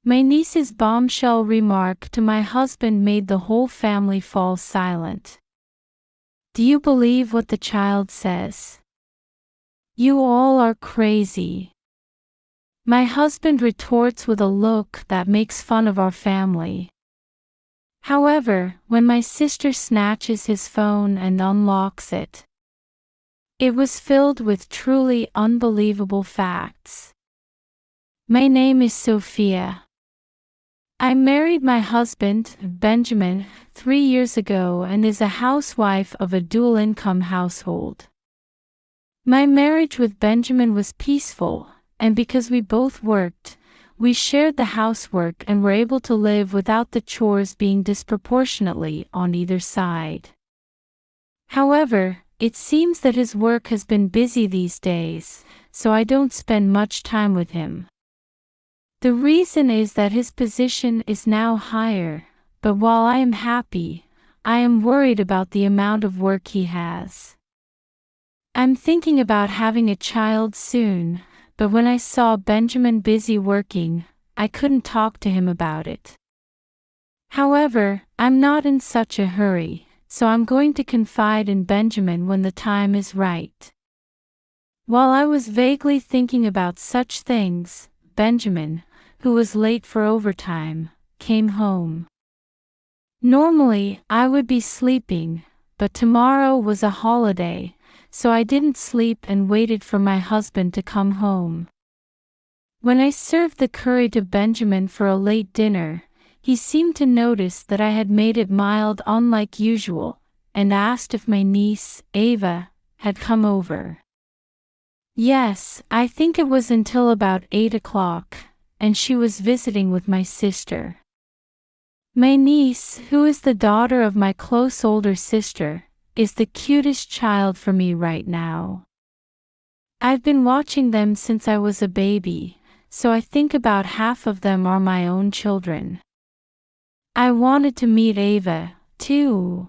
My niece's bombshell remark to my husband made the whole family fall silent. Do you believe what the child says? You all are crazy. My husband retorts with a look that makes fun of our family. However, when my sister snatches his phone and unlocks it, it was filled with truly unbelievable facts. My name is Sophia. I married my husband, Benjamin, 3 years ago and is a housewife of a dual-income household. My marriage with Benjamin was peaceful, and because we both worked, we shared the housework and were able to live without the chores being disproportionately on either side. However, it seems that his work has been busy these days, so I don't spend much time with him. The reason is that his position is now higher, but while I am happy, I am worried about the amount of work he has. I'm thinking about having a child soon, but when I saw Benjamin busy working, I couldn't talk to him about it. However, I'm not in such a hurry, so I'm going to confide in Benjamin when the time is right. While I was vaguely thinking about such things, Benjamin, who was late for overtime, came home. Normally, I would be sleeping, but tomorrow was a holiday, so I didn't sleep and waited for my husband to come home. When I served the curry to Benjamin for a late dinner, he seemed to notice that I had made it mild unlike usual, and asked if my niece, Ava, had come over. Yes, I think it was until about 8 o'clock, and she was visiting with my sister. My niece, who is the daughter of my close older sister, is the cutest child for me right now. I've been watching them since I was a baby, so I think about half of them are my own children. I wanted to meet Ava, too.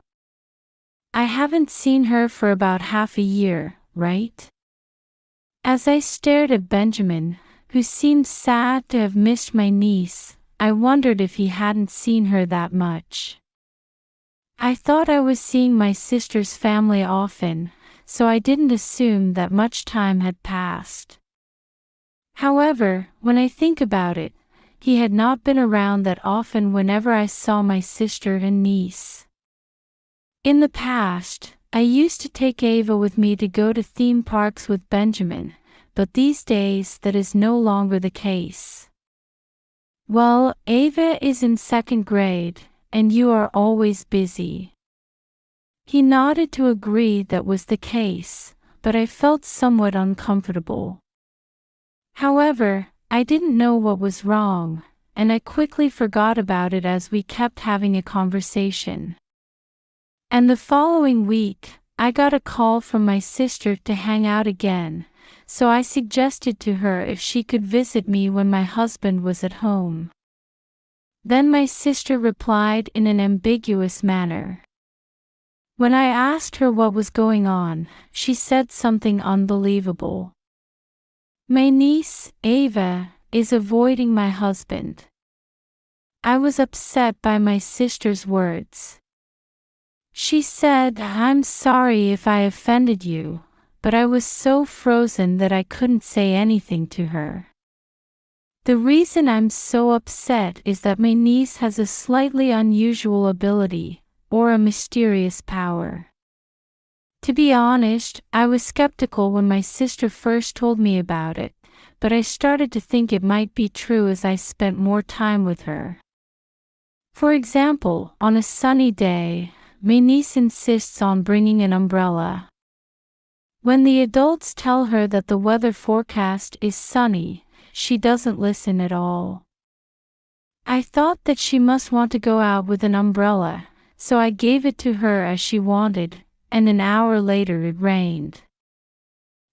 I haven't seen her for about half a year, right? As I stared at Benjamin, who seemed sad to have missed my niece, I wondered if he hadn't seen her that much. I thought I was seeing my sister's family often, so I didn't assume that much time had passed. However, when I think about it, he had not been around that often whenever I saw my sister and niece. In the past, I used to take Ava with me to go to theme parks with Benjamin, but these days that is no longer the case. Well, Ava is in 2nd grade, and you are always busy. He nodded to agree that was the case, but I felt somewhat uncomfortable. However, I didn't know what was wrong, and I quickly forgot about it as we kept having a conversation. And the following week, I got a call from my sister to hang out again, so I suggested to her if she could visit me when my husband was at home. Then my sister replied in an ambiguous manner. When I asked her what was going on, she said something unbelievable. My niece, Ava, is avoiding my husband. I was upset by my sister's words. She said, "I'm sorry if I offended you," but I was so frozen that I couldn't say anything to her. The reason I'm so upset is that my niece has a slightly unusual ability, or a mysterious power. To be honest, I was skeptical when my sister first told me about it, but I started to think it might be true as I spent more time with her. For example, on a sunny day, my niece insists on bringing an umbrella. When the adults tell her that the weather forecast is sunny, she doesn't listen at all. I thought that she must want to go out with an umbrella, so I gave it to her as she wanted, and an hour later it rained.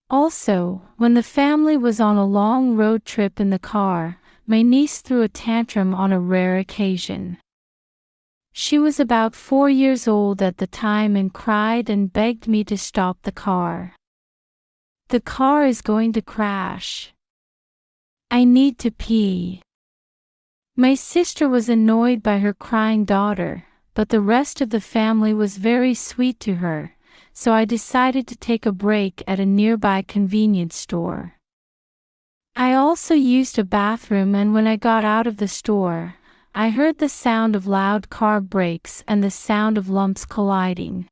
Also, when the family was on a long road trip in the car, my niece threw a tantrum on a rare occasion. She was about 4 years old at the time and cried and begged me to stop the car. The car is going to crash. I need to pee. My sister was annoyed by her crying daughter, but the rest of the family was very sweet to her, so I decided to take a break at a nearby convenience store. I also used a bathroom, and when I got out of the store, I heard the sound of loud car brakes and the sound of lumps colliding.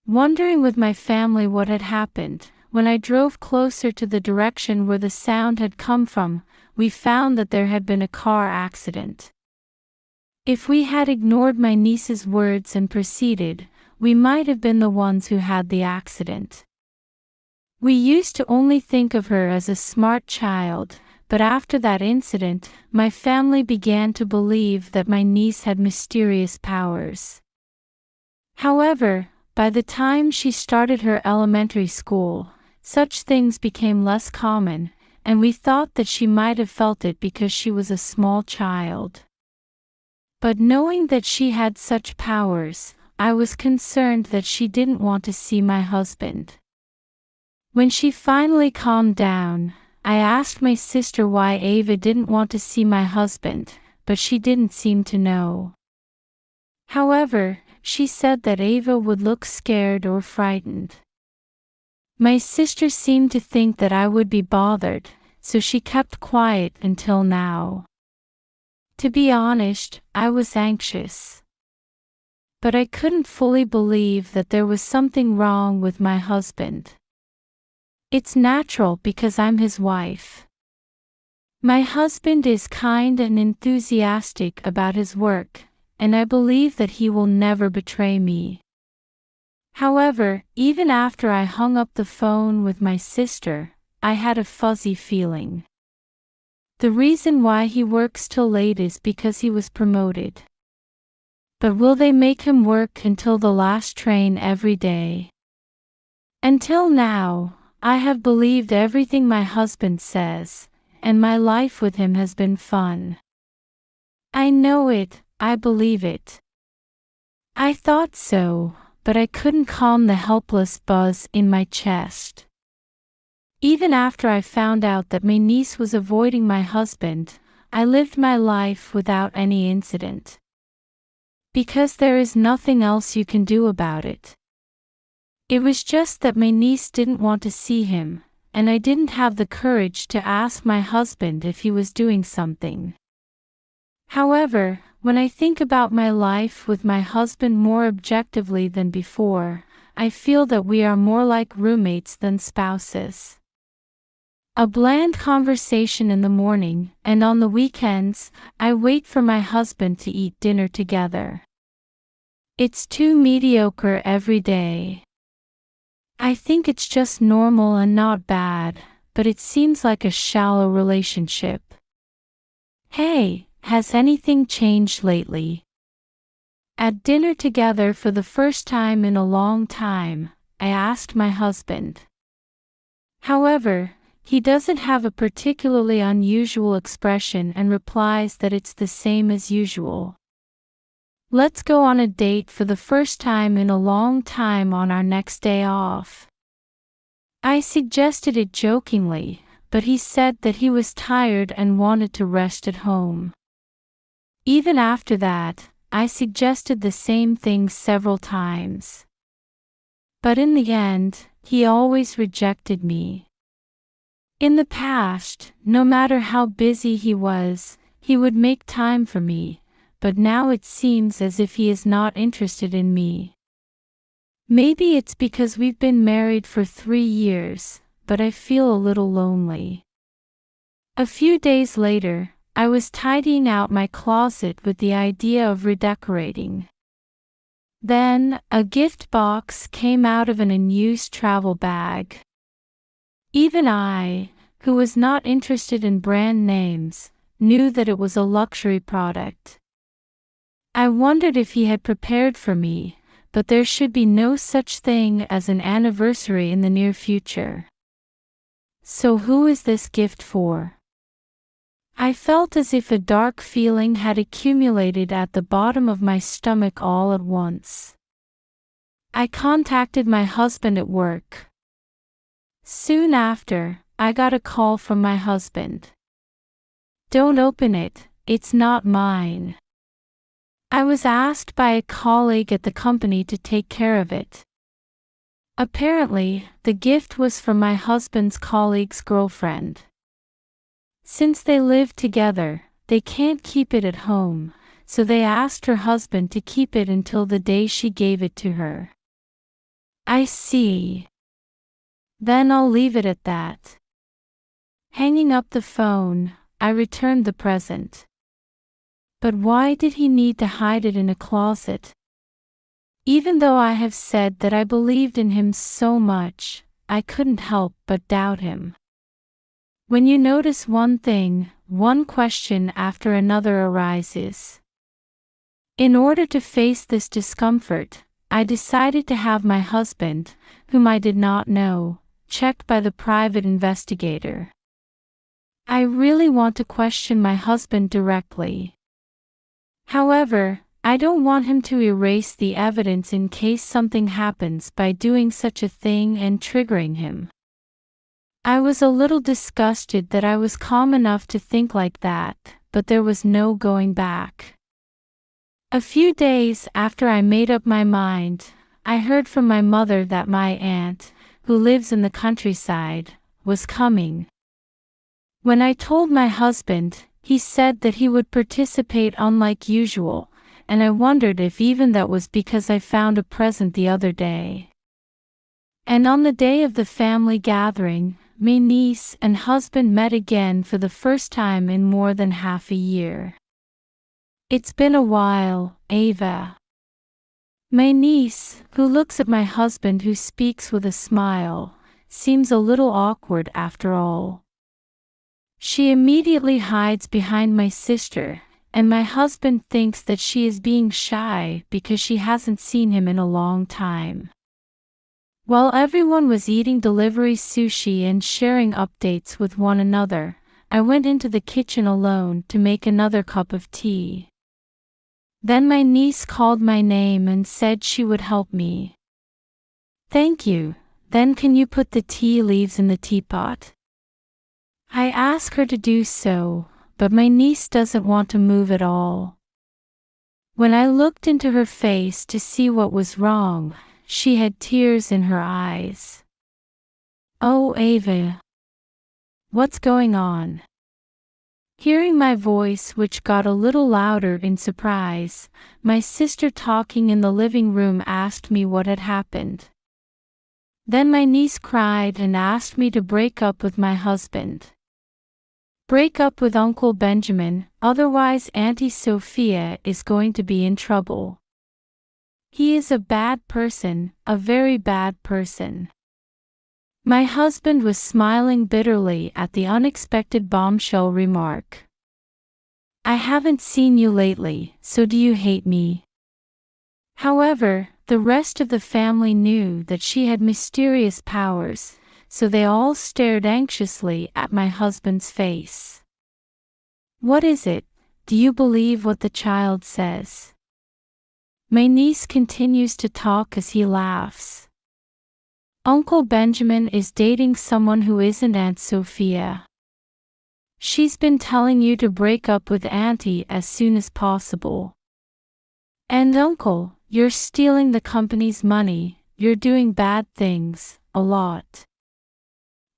Wondering with my family what had happened, when I drove closer to the direction where the sound had come from, we found that there had been a car accident. If we had ignored my niece's words and proceeded, we might have been the ones who had the accident. We used to only think of her as a smart child, but after that incident, my family began to believe that my niece had mysterious powers. However, by the time she started her elementary school, such things became less common, and we thought that she might have felt it because she was a small child. But knowing that she had such powers, I was concerned that she didn't want to see my husband. When she finally calmed down, I asked my sister why Ava didn't want to see my husband, but she didn't seem to know. However, she said that Ava would look scared or frightened. My sister seemed to think that I would be bothered, so she kept quiet until now. To be honest, I was anxious. But I couldn't fully believe that there was something wrong with my husband. It's natural because I'm his wife. My husband is kind and enthusiastic about his work, and I believe that he will never betray me. However, even after I hung up the phone with my sister, I had a fuzzy feeling. The reason why he works till late is because he was promoted. But will they make him work until the last train every day? Until now, I have believed everything my husband says, and my life with him has been fun. I know it, I believe it. I thought so, but I couldn't calm the helpless buzz in my chest. Even after I found out that my niece was avoiding my husband, I lived my life without any incident. Because there is nothing else you can do about it. It was just that my niece didn't want to see him, and I didn't have the courage to ask my husband if he was doing something. However, when I think about my life with my husband more objectively than before, I feel that we are more like roommates than spouses. A bland conversation in the morning, and on the weekends, I wait for my husband to eat dinner together. It's too mediocre every day. I think it's just normal and not bad, but it seems like a shallow relationship. Hey, has anything changed lately? At dinner together for the first time in a long time, I asked my husband. However, he doesn't have a particularly unusual expression and replies that it's the same as usual. Let's go on a date for the first time in a long time on our next day off. I suggested it jokingly, but he said that he was tired and wanted to rest at home. Even after that, I suggested the same thing several times. But in the end, he always rejected me. In the past, no matter how busy he was, he would make time for me, but now it seems as if he is not interested in me. Maybe it's because we've been married for 3 years, but I feel a little lonely. A few days later, I was tidying out my closet with the idea of redecorating. Then, a gift box came out of an unused travel bag. Even I, who was not interested in brand names, knew that it was a luxury product. I wondered if he had prepared for me, but there should be no such thing as an anniversary in the near future. So who is this gift for? I felt as if a dark feeling had accumulated at the bottom of my stomach all at once. I contacted my husband at work. Soon after, I got a call from my husband. "Don't open it, it's not mine. I was asked by a colleague at the company to take care of it. Apparently, the gift was from my husband's colleague's girlfriend. Since they live together, they can't keep it at home, so they asked her husband to keep it until the day she gave it to her. I see. Then I'll leave it at that. Hanging up the phone, I returned the present. But why did he need to hide it in a closet? Even though I have said that I believed in him so much, I couldn't help but doubt him. When you notice one thing, one question after another arises. In order to face this discomfort, I decided to have my husband, whom I did not know, checked by the private investigator. I really want to question my husband directly. However, I don't want him to erase the evidence in case something happens by doing such a thing and triggering him. I was a little disgusted that I was calm enough to think like that, but there was no going back. A few days after I made up my mind, I heard from my mother that my aunt, who lives in the countryside, was coming. When I told my husband, he said that he would participate unlike usual, and I wondered if even that was because I found a present the other day. And on the day of the family gathering, my niece and husband met again for the first time in more than half a year. It's been a while, Ava. My niece, who looks at my husband who speaks with a smile, seems a little awkward after all. She immediately hides behind my sister, and my husband thinks that she is being shy because she hasn't seen him in a long time. While everyone was eating delivery sushi and sharing updates with one another, I went into the kitchen alone to make another cup of tea. Then my niece called my name and said she would help me. Thank you. Then can you put the tea leaves in the teapot? I ask her to do so, but my niece doesn't want to move at all. When I looked into her face to see what was wrong, she had tears in her eyes. Oh, Ava. What's going on? Hearing my voice, which got a little louder in surprise, my sister talking in the living room asked me what had happened. Then my niece cried and asked me to break up with my husband. Break up with Uncle Benjamin, otherwise Auntie Sophia is going to be in trouble. He is a bad person, a very bad person. My husband was smiling bitterly at the unexpected bombshell remark. I haven't seen you lately, so do you hate me? However, the rest of the family knew that she had mysterious powers, so they all stared anxiously at my husband's face. What is it? Do you believe what the child says? My niece continues to talk as he laughs. Uncle Benjamin is dating someone who isn't Aunt Sophia. She's been telling you to break up with Auntie as soon as possible. And Uncle, you're stealing the company's money, you're doing bad things, a lot.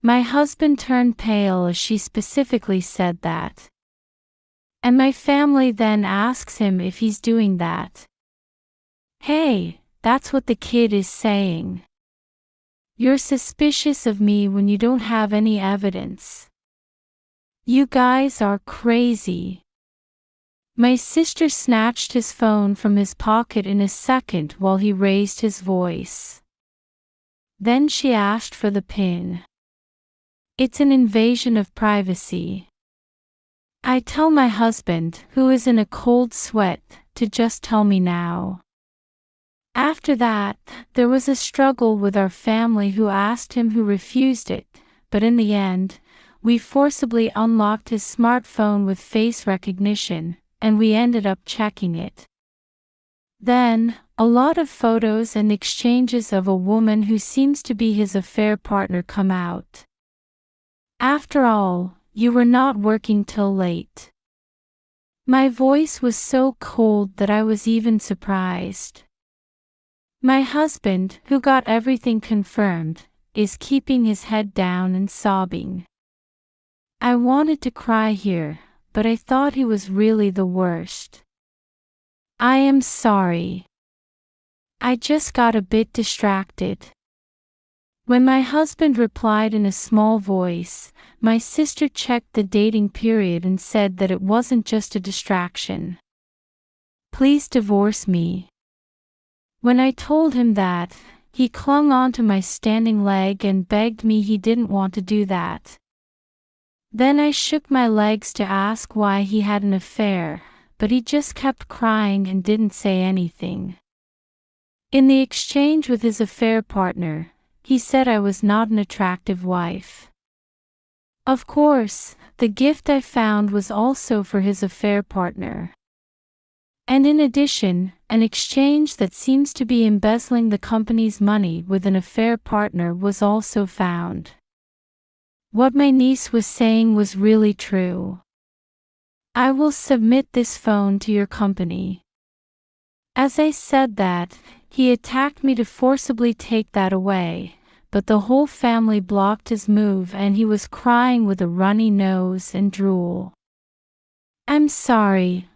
My husband turned pale as she specifically said that. And my family then asks him if he's doing that. Hey, that's what the kid is saying. You're suspicious of me when you don't have any evidence. You guys are crazy. My sister snatched his phone from his pocket in a second while he raised his voice. Then she asked for the PIN. It's an invasion of privacy. I tell my husband, who is in a cold sweat, to just tell me now. After that, there was a struggle with our family who asked him who refused it, but in the end, we forcibly unlocked his smartphone with face recognition, and we ended up checking it. Then, a lot of photos and exchanges of a woman who seems to be his affair partner come out. After all, you were not working till late. My voice was so cold that I was even surprised. My husband, who got everything confirmed, is keeping his head down and sobbing. I wanted to cry here, but I thought he was really the worst. I am sorry. I just got a bit distracted. When my husband replied in a small voice, my sister checked the dating period and said that it wasn't just a distraction. Please divorce me. When I told him that, he clung onto my standing leg and begged me he didn't want to do that. Then I shook my legs to ask why he had an affair, but he just kept crying and didn't say anything. In the exchange with his affair partner, he said I was not an attractive wife. Of course, the gift I found was also for his affair partner. And in addition, an exchange that seems to be embezzling the company's money with an affair partner was also found. What my niece was saying was really true. I will submit this phone to your company. As I said that, he attacked me to forcibly take that away, but the whole family blocked his move and he was crying with a runny nose and drool. I'm sorry,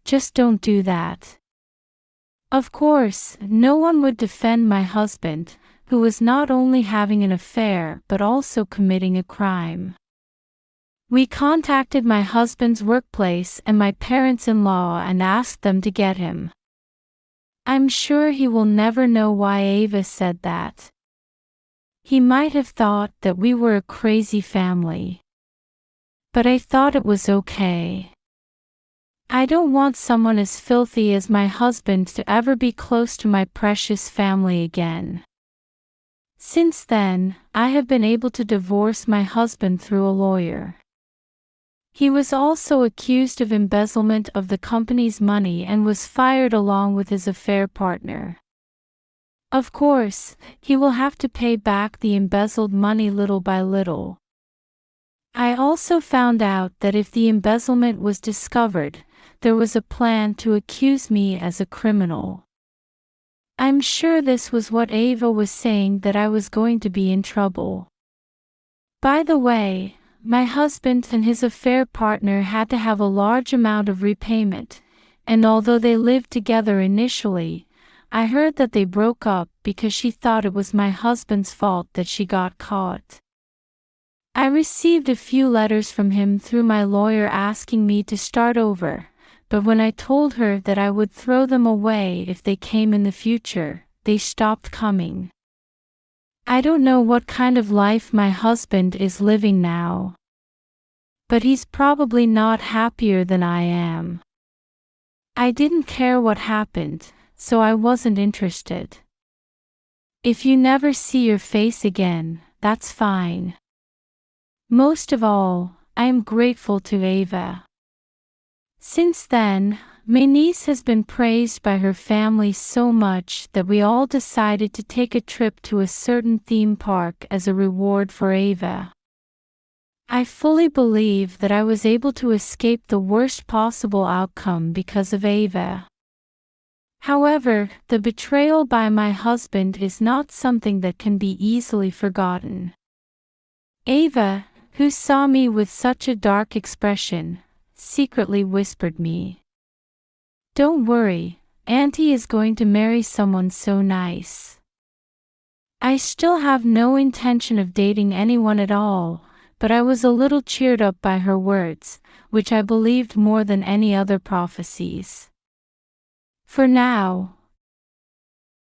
just don't do that. Of course, no one would defend my husband, who was not only having an affair but also committing a crime. We contacted my husband's workplace and my parents-in-law and asked them to get him. I'm sure he will never know why Ava said that. He might have thought that we were a crazy family. But I thought it was okay. I don't want someone as filthy as my husband to ever be close to my precious family again. Since then, I have been able to divorce my husband through a lawyer. He was also accused of embezzlement of the company's money and was fired along with his affair partner. Of course, he will have to pay back the embezzled money little by little. I also found out that if the embezzlement was discovered, there was a plan to accuse me as a criminal. I'm sure this was what Ava was saying, that I was going to be in trouble. By the way, my husband and his affair partner had to have a large amount of repayment, and although they lived together initially, I heard that they broke up because she thought it was my husband's fault that she got caught. I received a few letters from him through my lawyer asking me to start over, but when I told her that I would throw them away if they came in the future, they stopped coming. I don't know what kind of life my husband is living now. But he's probably not happier than I am. I didn't care what happened, so I wasn't interested. If you never see your face again, that's fine. Most of all, I am grateful to Ava. Since then, my niece has been praised by her family so much that we all decided to take a trip to a certain theme park as a reward for Ava. I fully believe that I was able to escape the worst possible outcome because of Ava. However, the betrayal by my husband is not something that can be easily forgotten. Ava, who saw me with such a dark expression, secretly whispered me, "Don't worry, Auntie is going to marry someone so nice." I still have no intention of dating anyone at all, but I was a little cheered up by her words, which I believed more than any other prophecies. For now,